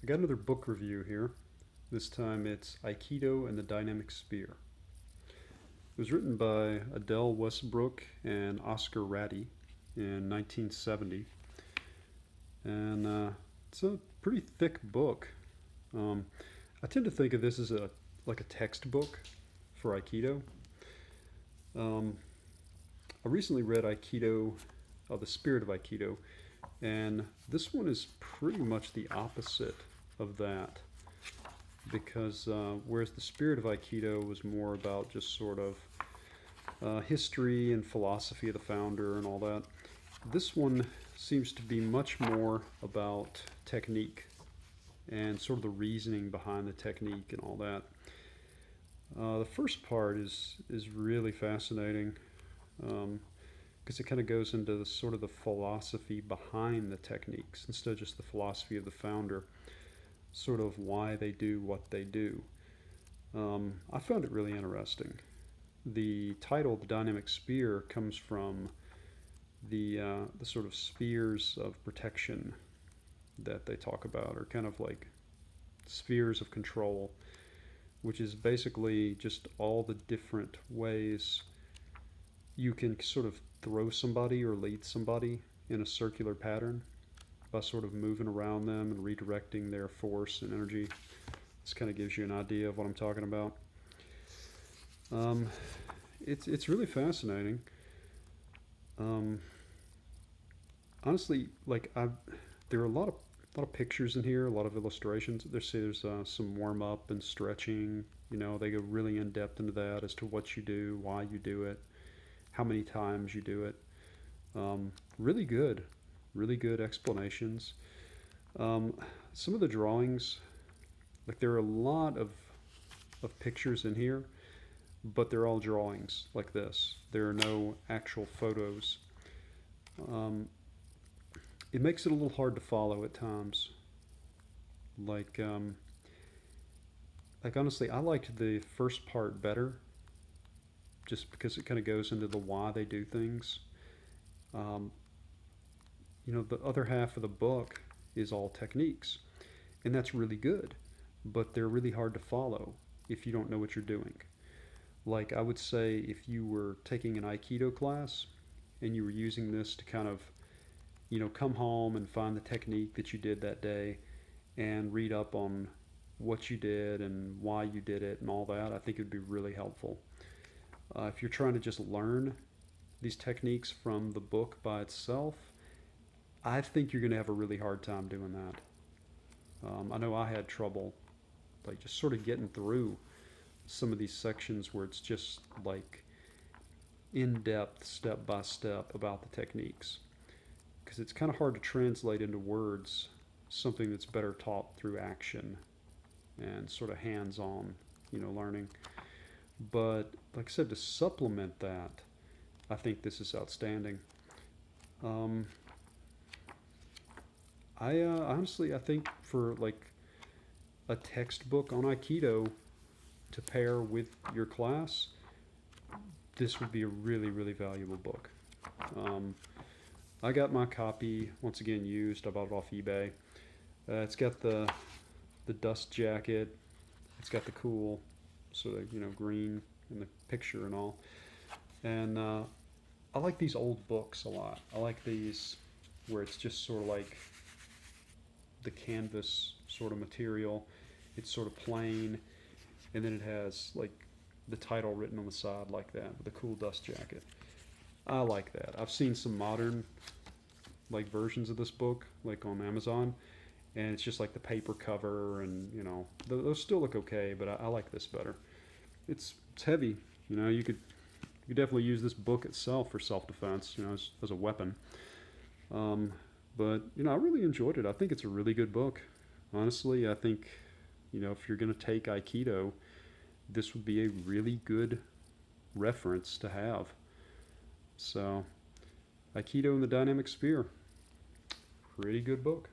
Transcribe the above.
I got another book review here. This time it's Aikido and the Dynamic Spear. It was written by Adele Westbrook and Oscar Ratti in 1970, and it's a pretty thick book. Um, I tend to think of this as a textbook for Aikido. Um, I recently read Aikido, The Spirit of Aikido, and this one is pretty much the opposite of that because whereas the spirit of Aikido was more about just sort of history and philosophy of the founder and all that, this one seems to be much more about technique and sort of the reasoning behind the technique and all that. The first part is really fascinating because it kind of goes into the sort of the philosophy behind the techniques instead of just the philosophy of the founder, sort of why they do what they do. I found it really interesting. The title, The Dynamic Spear, comes from the sort of spheres of protection that they talk about, or kind of like spheres of control, which is basically just all the different ways you can sort of throw somebody or lead somebody in a circular pattern by sort of moving around them and redirecting their force and energy. This kind of gives you an idea of what I'm talking about. It's really fascinating. Um, Honestly, there are a lot of pictures in here, a lot of illustrations. There's some warm up and stretching. You know, they go really in depth into that as to what you do, why you do it, how many times you do it. Really good, really good explanations. Um, some of the drawings, like there are a lot of pictures in here, but they're all drawings like this. There are no actual photos. Um, it makes it a little hard to follow at times. Like, um, like honestly, I liked the first part better, just because it kind of goes into the why they do things. Um, the other half of the book is all techniques, and that's really good, but they're really hard to follow if you don't know what you're doing. Like, I would say if you were taking an Aikido class and you were using this to kind of, come home and find the technique that you did that day and read up on what you did and why you did it and all that, I think it would be really helpful. If you're trying to just learn these techniques from the book by itself, I think you're going to have a really hard time doing that. I know I had trouble, like just sort of getting through some of these sections where it's just like in depth, step by step about the techniques, because it's kind of hard to translate into words something that's better taught through action and sort of hands on, learning. But like I said, to supplement that, I think this is outstanding. Um, I think for like a textbook on Aikido to pair with your class, this would be a really, really valuable book. Um, I got my copy once again used. I bought it off eBay. It's got the dust jacket. It's got the cool sort of green in the picture and all. And I like these old books a lot. I like these where it's just sort of like the canvas sort of material. It's sort of plain, and then it has like the title written on the side like that with a cool dust jacket. I like that. I've seen some modern like versions of this book like on Amazon, and it's just like the paper cover, and those still look okay, but I like this better. It's heavy. You could definitely use this book itself for self-defense, as a weapon. Um, but I really enjoyed it. I think it's a really good book. Honestly, I think if you're going to take Aikido, this would be a really good reference to have. So, Aikido and the Dynamic Spear, pretty good book.